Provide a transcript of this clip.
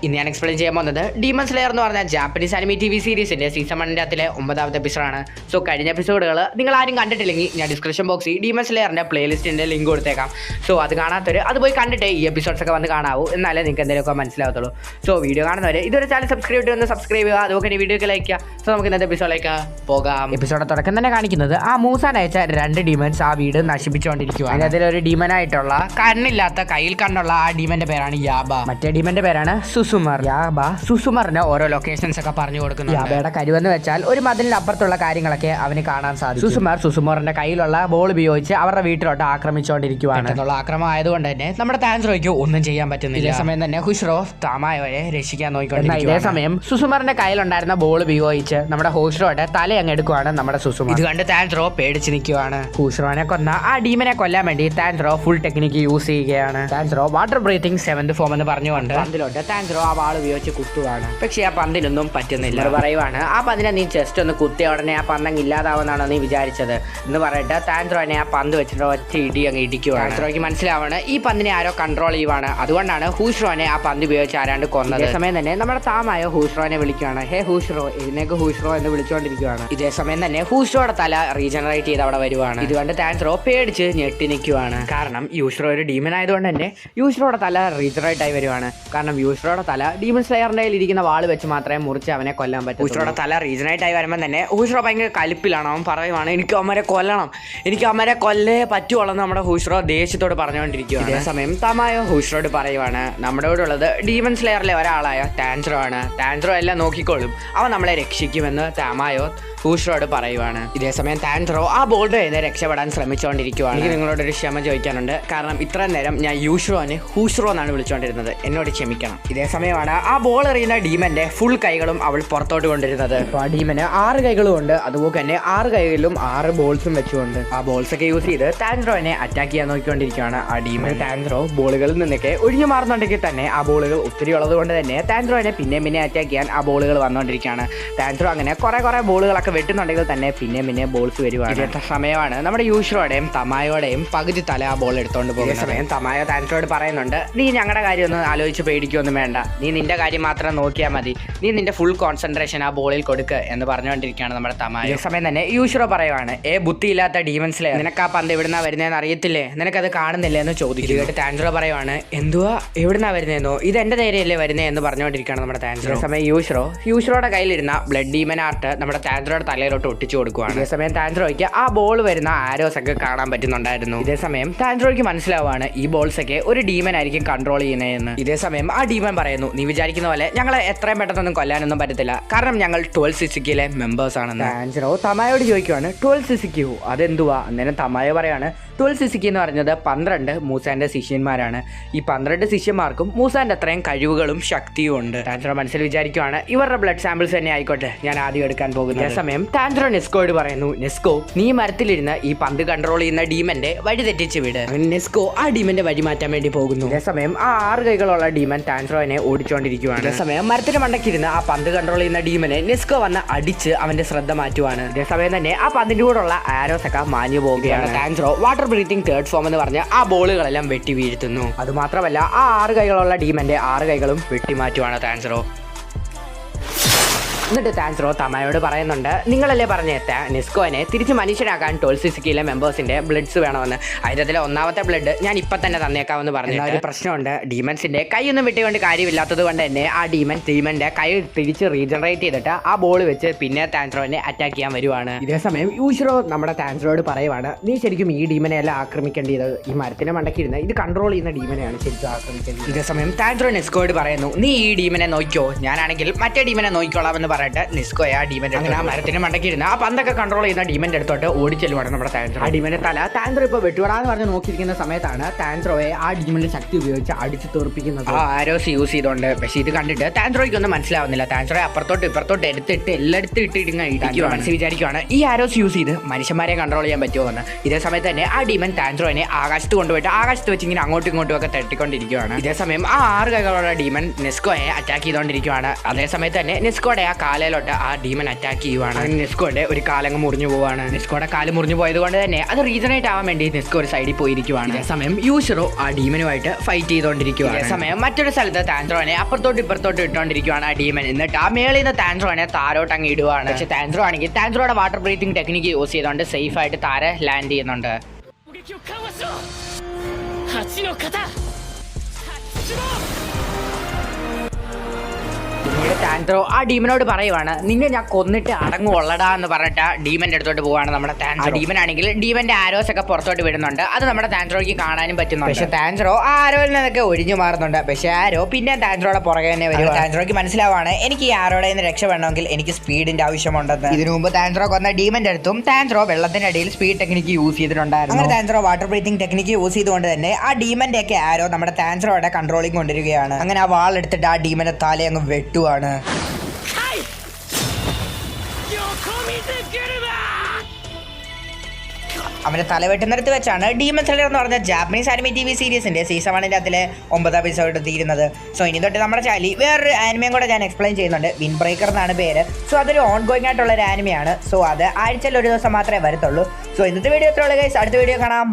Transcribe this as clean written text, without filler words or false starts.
ഇന്ന് ഞാൻ എക്സ്പ്ലെയിൻ ചെയ്യാൻ പോകുന്നത് ഡീമൺ സ്ലെയർ എന്ന് പറഞ്ഞ ജാപ്പനീസ് അനിമി TV സീരീസിൻ്റെ സീസൺ 1 9ാമത്തെ എപ്പിസോഡാണ്. സോ കഴിഞ്ഞ എപ്പിസോഡുകൾ നിങ്ങൾ ആരും കണ്ടിട്ടില്ലെങ്കിൽ ഞാൻ ഡിസ്ക്രിപ്ഷൻ ബോക്സിൽ ഡീമൺ സ്ലെയറിൻ്റെ പ്ലേലിസ്റ്റിൻ്റെ ലിങ്ക് കൊടുത്തേക്കാം. സോ അത് കാണാത്തവർ അത് പോയി കണ്ടിട്ട് ഈ എപ്പിസോഡ്സ് ഒക്കെ വന്ന് കാണാവൂ, എന്നാലേ നിങ്ങൾക്ക് എന്തെങ്കിലുമൊക്കെ മനസ്സിലാവത്തുള്ളൂ. സോ വീഡിയോ കാണുന്നവർ ഇതൊരു ചാനൽ സബ്സ്ക്രൈബ് ചെയ്ത് സബ്സ്ക്രൈബ് ചെയ്യുക, അതുപോലെ വീഡിയോക്ക് ലൈക്ക് ചെയ്യുക. സോ നമുക്ക് ഇന്നത്തെ എപ്പിസോഡിലേക്ക് പോകാം. എപ്പിസോഡ് തുടക്കം തന്നെ കാണിക്കുന്നത് ആ മൂസാൻ അയച്ച 2 ഡീമൻസ് ആ വീട് നശിപ്പിച്ചുകൊണ്ടിരിക്കുകയാണ്. അതിലൊരു ഡീമനായിട്ടുള്ള കണ്ണില്ലാത്ത കയ്യിൽ കണ്ണുള്ള ആ ഡീമന്റെ പേരാണ് യാബ, മറ്റേ ഡീമന്റെ പേരാണ് സുസുമർ. യാബ സുസുമറിന് ഓരോ ലൊക്കേഷൻസ് ഒക്കെ പറഞ്ഞു കൊടുക്കുന്നു. യാബയുടെ കഴിവെന്ന് വെച്ചാൽ ഒരു മതിലിന് അപ്പുറത്തുള്ള കാര്യങ്ങളൊക്കെ അവന് കാണാൻ സാധിക്കും. സുസുമറിന്റെ കയ്യിലുള്ള ബോൾ ഉപയോഗിച്ച് അവരുടെ വീട്ടിലോട്ട് ആക്രമിച്ചുകൊണ്ടിരിക്കുകയാണ്. എന്നുള്ള ആക്രമണം ആയതുകൊണ്ട് തന്നെ നമ്മുടെ താൻസ്രോയ്ക്ക് ഒന്നും ചെയ്യാൻ പറ്റുന്നില്ല. ഇതേ സമയം തന്നെ ഹുഷ്റോ താമായോയെ രക്ഷിക്കാൻ നോക്കിക്കൊണ്ടിരിക്കുന്നു. ഇതേ സമയം സുസുമറിന്റെ കയ്യിലുണ്ടായിരുന്ന ബോൾ ഉപയോഗിച്ച് നമ്മുടെ ഹുഷ്റോയുടെ തല അങ്ങ് എടുക്കുവാണ് നമ്മുടെ സുസുമർ. ഇത് കണ്ട് താൻസ്രോ പേടിച്ച് നിൽക്കുവാണ്. ഹുഷ്റോനെ കൊന്ന ആ ഡീമനെ കൊല്ലാൻ വേണ്ടി താൻസ്രോ ഫുൾ ടെക്നിക്ക് യൂസ് ചെയ്യുകയാണ്. താൻസ്രോ വാട്ടർ ബ്രീത്തിങ് 7th ഫോം എന്ന് പറഞ്ഞുകൊണ്ട് പന്തിലോട്ട് താൻസ്രോ ആ വാൾ ഉപയോഗിച്ച് കുത്തുവാണ്. പക്ഷേ ആ പന്തിനൊന്നും പറ്റുന്നില്ല. പറയുവാണ്, ആ പന്തിനെ നീ ജസ്റ്റ് ഒന്ന് കുത്തിയ ഉടനെ ആ പന്തങ്ങ് ഇല്ലാതാവുന്നതാണോ നീ വിചാരിച്ചത് എന്ന് പറഞ്ഞിട്ട് താൻസ്രോനെ ആ പന്ത് വെച്ചിട്ട് ഒറ്റ ഇടി അങ്ങ് ഇടിക്കുവാണ്. താൻസ്രോയ്ക്ക് മനസ്സിലാവാണ് ഈ പന്തിനെ ആരോ കൺട്രോൾ ചെയ്യുവാണ്, അതുകൊണ്ടാണ് ഹൂഷ്രോനെ ആ പന്ത് ഉപയോഗിച്ച് ആരാണ്ട് കൊന്നത്. സമയം തന്നെ നമ്മുടെ താമായോ ഹൂഷ്രോനെ വിളിക്കുകയാണ്. ഹേ ഹൂഷ്റോ, എഴുന്നേക്ക് ഹൂഷ്റോ എന്ന് വിളിച്ചുകൊണ്ടിരിക്കുകയാണ്. ഇതേ സമയം തന്നെ ഹൂഷ്രോയുടെ തല റീജനറേറ്റ് ചെയ്ത് അവിടെ വരുവാണ്. ഇതുകൊണ്ട് താൻസ്രോ പേടിച്ച് ഞെട്ടി നിൽക്കുവാണ്. കാരണം യൂഷ്രോ ഒരു ഡീമൻ ആയതുകൊണ്ട് തന്നെ യൂഷ്രോയുടെ തല റീജനറേറ്റ് ആയി വരുവാണ്. കാരണം യൂഷ്രോയുടെ തല ഡീമൺ സ്ലെയറിന്റെ ഇരിക്കുന്ന വാൾ വെച്ച് മാത്രമേ മുറിച്ച് അവനെ കൊല്ലാൻ പറ്റൂ. ഹൂഷ്രോയുടെ തല റീജനറേറ്റ് ആയി വരുമ്പോൾ തന്നെ ഹൂഷ്രോ ഭയങ്കര കലിപ്പിലാണ്. അവൻ പറയുവാണ്, എനിക്ക് അവരെ കൊല്ലണം, എനിക്ക് അവരെ കൊല്ലേ പറ്റുള്ളൂ നമ്മുടെ ഹൂഷ്രോ ദേഷ്യത്തോട് പറഞ്ഞുകൊണ്ടിരിക്കുകയാണ്. അതേസമയം തമായോ ഹൂഷ്രോട് പറയുവാണ്, നമ്മുടെ കൂടെ ഉള്ളത് ഡീമൺ സ്ലെയറിലെ ഒരാളായ താൻസ്രോ ആണ്, താൻസ്രോ എല്ലാം നോക്കിക്കോളും, അവൻ നമ്മളെ രക്ഷിക്കുമെന്ന് തമായോ ഹൂഷ്രോട് പറയുവാണ്. ഇതേസമയം താൻസ്രോ ആ ബോൾഡ് ചെയ്ത് രക്ഷപ്പെടാൻ ശ്രമിച്ചുകൊണ്ടിരിക്കുകയാണ്. എനിക്ക് നിങ്ങളോടൊരു ക്ഷമ ചോദിക്കാനുണ്ട്. കാരണം ഇത്രയും നേരം ഞാൻ യൂഷ്രോനെ ഹൂഷ്രോ എന്നാണ് വിളിച്ചുകൊണ്ടിരുന്നത്, എന്നോട് ക്ഷമിക്കണം. ഇതേ സമയമാണ് ആ ബോൾ എറിയുന്ന ഡീമന്റെ ഫുൾ കൈകളും അവൾ പുറത്തോട്ട് കൊണ്ടിരുന്നത്. അപ്പോൾ ആ ഡീമന് 6 കൈകളും ഉണ്ട്, അതുപോലെ തന്നെ 6 കൈകളിലും 6 ബോൾസും വെച്ചുകൊണ്ട് ആ ബോൾസ് ഒക്കെ യൂസ് ചെയ്ത് താൻസ്രോനെ അറ്റാക്ക് ചെയ്യാൻ നോക്കിക്കൊണ്ടിരിക്കുകയാണ് ആ ഡീമൻ. താൻസ്രോ ബോളുകളിൽ നിന്നൊക്കെ ഒഴിഞ്ഞു മാറുന്നുണ്ടെങ്കിൽ തന്നെ ആ ബോളുകൾ ഒത്തിരി ഉള്ളത് കൊണ്ട് തന്നെ താൻസ്രോനെ പിന്നെ അറ്റാക്ക് ചെയ്യാൻ ആ ബോളുകൾ വന്നുകൊണ്ടിരിക്കുകയാണ്. താൻസ്രോ അങ്ങനെ കുറെ ബോളുകളൊക്കെ വെട്ടുന്നുണ്ടെങ്കിൽ തന്നെ പിന്നെ ബോൾസ് വരുവാണ്. ഇതേ സമയമാണ് നമ്മുടെ യൂഷ്രോയുടെയും തമായോടെയും പകുതി തല ആ ബോൾ എടുത്തുകൊണ്ട് പോകുന്ന സമയം തമായോ താൻസ്രോയോട് പറയുന്നുണ്ട്, നീ ഞങ്ങളുടെ കാര്യം ഒന്നും ആലോചിച്ച് പേടിക്കൊന്നും വേണ്ട, നീ നിന്റെ കാര്യം മാത്രം നോക്കിയാൽ മതി, നീ നിന്റെ ഫുൾ കോൺസെൻട്രേഷൻ ആ ബോളിൽ കൊടുക്കുക എന്ന് പറഞ്ഞുകൊണ്ടിരിക്കുകയാണ് നമ്മുടെ തമായോ. സമയം തന്നെ യൂഷ്രോ പറയുവാണ്, ബുദ്ധിയില്ലാത്ത ഡീമൻസിലെ നിനക്ക് ആ പന്ത് എവിടുന്നാ വരുന്നതെന്ന് അറിയത്തില്ലേ, നിനക്കത് കാണുന്നില്ല എന്ന് ചോദിക്കും. കേട്ട് താൻസ്രോ പറയുവാണ്, എന്തുവാ എവിടുന്നാ വരുന്നതെന്നോ, ഇത് എന്റെ നേരെയല്ലേ വരുന്നേ എന്ന് പറഞ്ഞുകൊണ്ടിരിക്കുകയാണ് നമ്മുടെ താൻസ്രോ. സമയം യൂഷ്രോയുടെ കയ്യിലിരുന്ന ബ്ലഡ് ഡീമൻ ആർട്ട് നമ്മുടെ താൻസ്രോയുടെ തലയിലോട്ട് ഒട്ടിച്ചു കൊടുക്കുകയാണ്. ഇതേസമയം താൻസ്രോയ്ക്ക് ആ ബോൾ വരുന്ന ആരോസ് ഒക്കെ കാണാൻ പറ്റുന്നുണ്ടായിരുന്നു. ഇതേസമയം താൻസ്രോയ്ക്ക് മനസ്സിലാവുകയാണ് ഈ ബോൾസ് ഒക്കെ ഒരു ഡീമൻ ആയിരിക്കും കൺട്രോൾ ചെയ്യുന്നതെന്ന്. ഇതേസമയം ആ ഡീമൻ പറയുന്നു, നീ വിചാരിക്കുന്ന പോലെ ഞങ്ങളെ എത്രയും പെട്ടെന്നൊന്നും കൊല്ലാനൊന്നും പറ്റത്തില്ല, കാരണം ഞങ്ങൾ 12 സിസിക്കിലെ മെമ്പേഴ്സ് ആണെന്ന്. താൻസ്രോ തമായോട് ചോദിക്കുവാണ്, 12 സിസിക്കു അതെന്തുവാ? അന്നേരം തമായോ പറയാണ്, 12 സിസിക്കി എന്ന് പറയുന്നത് 12 മൂസാന്റെ ശിഷ്യന്മാരാണ്. ഈ 12 ശിഷ്യന്മാർക്കും മൂസാന്റെ അത്രയും കഴിവുകളും ശക്തിയും ഉണ്ട്. താൻസ്രോ മനസ്സിൽ വിചാരിക്കുവാണ്, ഇവരുടെ ബ്ലഡ് സാമ്പിൾസ് തന്നെ ആയിക്കോട്ടെ ഞാൻ ആദ്യം എടുക്കാൻ പോകുന്നത്. അതേസമയം താൻസ്രോ നെസ്കോയോട് പറയുന്നു, നെസ്കോ നീ മരത്തിലിരുന്ന് ഈ പന്ത് കൺട്രോൾ ചെയ്യുന്ന ഡീമന്റെ വഴി തെറ്റിച്ച് വിട്. നെസ്കോ ആ ഡീമന്റെ വഴി മാറ്റാൻ വേണ്ടി പോകുന്നു. അതേസമയം ആ 6 കൈകളുള്ള ഡീമൻ താൻസ്രോനെ ഓടിച്ചുകൊണ്ടിരിക്കുകയാണ്. അതേസമയം മരത്തിന് മണ്ടക്കിരുന്ന് ആ പന്ത് കൺട്രോൾ ചെയ്യുന്ന ഡീമനെ നെസ്കോ വന്ന് അടിച്ച് അവന്റെ ശ്രദ്ധ മാറ്റുവാണ്. അതേസമയം തന്നെ ആ പന്തിന്റെ കൂടെയുള്ള ആരോസ് ഒക്കെ മാഞ്ഞു പോവുകയാണ്. താൻസ്രോ വാട്ടർ ബ്രീത്തിങ് 3rd ഫോം എന്ന് പറഞ്ഞ് ആ ബോളുകളെല്ലാം വെട്ടി വീഴ്ത്തുന്നു. അതുമാത്രമല്ല ആ 6 കൈകളുള്ള ഡീമന്റെ 6 കൈകളും വെട്ടിമാറ്റുവാണ് താൻസ്രോ. എന്നിട്ട് താൻസ്രോ തമായോട് പറയുന്നുണ്ട്, നിങ്ങളല്ലേ പറഞ്ഞ നെസ്കോനെ തിരിച്ച് മനുഷ്യനാക്കാൻ 12 സിസിക്കിയിലെ മെമ്പേഴ്സിന്റെ ബ്ലഡ്സ് വേണമെന്ന്, അതിലെ 1ാമത്തെ ബ്ലഡ് ഞാൻ ഇപ്പം തന്നെ തന്നേക്കാമെന്ന് പറഞ്ഞു. ഒരു പ്രശ്നമുണ്ട്, ഡീമൻസിന്റെ കൈയൊന്നും വിട്ടുകൊണ്ട് കാര്യമില്ലാത്തത് കൊണ്ട് തന്നെ ആ ഡീമന്റെ കൈ തിരിച്ച് റീജനറേറ്റ് ചെയ്തിട്ട് ആ ബോൾ വെച്ച് പിന്നെ താൻസ്രോനെ അറ്റാക്ക് ചെയ്യാൻ വരുവാണ്. ഇതേസമയം യൂഷ്രോ നമ്മുടെ താൻസ്രോയോട് പറയുവാണ്, നീ ശരിക്കും ഈ ഡീമനെ അല്ല ആക്രമിക്കേണ്ടത്, ഈ മരത്തിന്റെ മണ്ടക്കിരുന്ന് ഇത് കൺട്രോൾ ചെയ്യുന്ന ഡീമനെയാണ് ശരിക്കും ആക്രമിക്കേണ്ടത്. ഇതേസമയം താൻസ്രോ നെസ്കോയോട് പറയുന്നു, നീ ഈ ഡീമനെ നോക്കിയോ, ഞാനാണെങ്കിൽ മറ്റേ ഡീമനെ നോക്കിക്കോളാം എന്ന് നെസ്കോ ആ ഡീമൻ അങ്ങനെ ആ മരത്തിന് മണ്ടക്കിരുന്ന ആ പന്തൊക്കെ കൺട്രോൾ ചെയ്യുന്ന ഡീമന്റെ അടുത്തോട്ട് ഓടിച്ചെല്ലുവാണ് നമ്മുടെ താൻസ്രോ. ആ ഡീമന്റെ തല താൻസ്രോ ഇപ്പൊ വെട്ടുവിടാന്ന് പറഞ്ഞ് നോക്കിയിരിക്കുന്ന സമയത്താണ് താൻസ്രോയെ ആ ഡീമന്റെ ശക്തി ഉപയോഗിച്ച് അടിച്ചു തോർപ്പിക്കുന്നത് ആ ആരോസ് യൂസ് ചെയ്തോണ്ട്. പക്ഷെ ഇത് കണ്ടിട്ട് താൻസ്രോയ്ക്ക് ഒന്നും മനസ്സിലാവുന്നില്ല. താൻസ്രോയെ അപ്പുറത്തോട്ട് ഇപ്പുറത്തോട്ട് എടുത്തിട്ട് എല്ലായിടത്തും ഇട്ടിട്ട് മനസ്സിൽ വിചാരിക്കുവാണ്, ഈ ആരോസ് യൂസ് ചെയ്ത് മനുഷ്യന്മാരെ കൺട്രോൾ ചെയ്യാൻ പറ്റുമോ എന്ന്. ഇതേ സമയത്ത് തന്നെ ആ ഡീമൻ താൻസ്രോനെ ആകാശത്ത് കൊണ്ടുപോയിട്ട് ആകാശത്ത് വെച്ച് ഇങ്ങനെ അങ്ങോട്ടും ഇങ്ങോട്ടും ഒക്കെ തട്ടിക്കൊണ്ടിരിക്കുകയാണ്. ഇതേ സമയം ആ 6 കൈകളുള്ള ഡീമൻ നെസ്കോയെ അറ്റാക്ക് ചെയ്തുകൊണ്ടിരിക്കുകയാണ്. അതേ സമയത്ത് തന്നെ നെസ്കോയുടെ ആ കാലയിലോട്ട് ആ ഡീമൻ അറ്റാക്ക് ചെയ്യുവാണ്. നെസ്കോയുടെ ഒരു കാലങ്ങ് മുറിഞ്ഞു പോവാണ്. നെസ്കോയുടെ കാല് മുറിഞ്ഞു പോയത് കൊണ്ട് തന്നെ അത് റീസണേറ്റ് ആവാൻ വേണ്ടി നെസ്കോ ഒരു സൈഡിൽ പോയിരിക്കുവാണ്. സമയം യൂഷിറോ ആ ഡീമനുമായിട്ട് ഫൈറ്റ് ചെയ്തുകൊണ്ടിരിക്കുകയാണ്. സമയം മറ്റൊരു സ്ഥലത്ത് താൻഡ്രോനെ അപ്പുറത്തോട്ട് ഇപ്പുറത്തോട്ട് ഇട്ടുകൊണ്ടിരിക്കുകയാണ് ആ ഡീമൻ. എന്നിട്ട് ആ മേളിൽ നിന്ന് താൻഡ്രോനെ താരോട്ട് അങ്ങ് ഇടുവാണ്. പക്ഷെ താൻഡ്രോ ആണെങ്കിൽ താൻഡ്രോയുടെ വാട്ടർ ബ്രീത്തിങ് ടെക്നിക്ക് യൂസ് ചെയ്തുകൊണ്ട് സേഫ് ആയിട്ട് താര ലാൻഡ് ചെയ്യുന്നുണ്ട്. പിന്നീട് താൻഡ്രോ ആ ഡീമനോട് പറയുവാണ്, നിന്നെ ഞാൻ കൊന്നിട്ട് അടങ്ങുള്ളടാ എന്ന് പറഞ്ഞിട്ട് ഡീമന്റെ അടുത്തോട്ട് പോവാണ് നമ്മുടെ താൻഡ്രോ. ഡീമൻ ആണെങ്കിൽ ഡീമന്റെ ആരോസ് ഒക്കെ പുറത്തോട്ട് വിടുന്നുണ്ട്. അത് നമ്മുടെ താൻഡ്രോയ്ക്ക് കാണാനും പറ്റുന്നുണ്ട്. പക്ഷെ താൻഡ്രോ ആ ആരോയിൽ നിന്നൊക്കെ ഒഴിഞ്ഞു മാറുന്നുണ്ട്. പക്ഷെ ആരോ പിന്നെ താൻഡ്രോയുടെ പുറകെ തന്നെ വരും. താൻഡ്രോയ്ക്ക് മനസ്സിലാവാണ്, എനിക്ക് ഈ ആരോടെ നിന്ന് രക്ഷപ്പെടണമെങ്കിൽ എനിക്ക് സ്പീഡിന്റെ ആവശ്യമുണ്ടെന്ന്. ഇതിനു മുമ്പ് താൻഡ്രോ കൊന്ന ഡീമന്റെ അടുത്തും താൻഡ്രോ വെള്ളത്തിനടിയിൽ സ്പീഡ് ടെക്നിക്ക് യൂസ് ചെയ്തിട്ടുണ്ടായിരുന്നു. അങ്ങനെ താൻഡ്രോ വാട്ടർ ബ്രീത്തിങ് ടെക്നിക്ക് യൂസ് ചെയ്തുകൊണ്ട് തന്നെ ആ ഡീമന്റെ ഒക്കെ ആരോ നമ്മുടെ താൻഡ്രോയുടെ കൺട്രോളിങ് കൊണ്ടിരിക്കുകയാണ്. അങ്ങനെ ആ വാൾ എടുത്തിട്ട് ആ ഡീമന്റെ തല അങ്ങ് വെട്ടുവാണ്. അവന്റെ തലവെട്ടുന്നിടത്ത് വെച്ചാണ് ഡീമൺ സ്ലെയർ എന്ന് പറഞ്ഞ ജാപ്പനീസ് ആനിമേ TV സീരീസിന്റെ സീസൺ 1 അതിലെ 9ാം എപ്പിസോഡ് തീരുന്നത്. സോ ഇനി തൊട്ട് നമ്മുടെ ചാനലിൽ വേറൊരു ആനിമയും കൂടെ ഞാൻ എക്സ്പ്ലെയിൻ ചെയ്യുന്നുണ്ട്. വിൻ ബ്രേക്കർ എന്നാണ് പേര്. സോ അതൊരു ഓൺ ഗോയിങ് ആയിട്ടുള്ള ഒരു ആനിമയാണ്. സോ അത് ആഴ്ചയിൽ ഒരു ദിവസം മാത്രമേ വരത്തുള്ളൂ. സോ ഇന്നത്തെ വീഡിയോ എത്ര ഉള്ള ഗൈസ്, അടുത്ത വീഡിയോ കാണാം.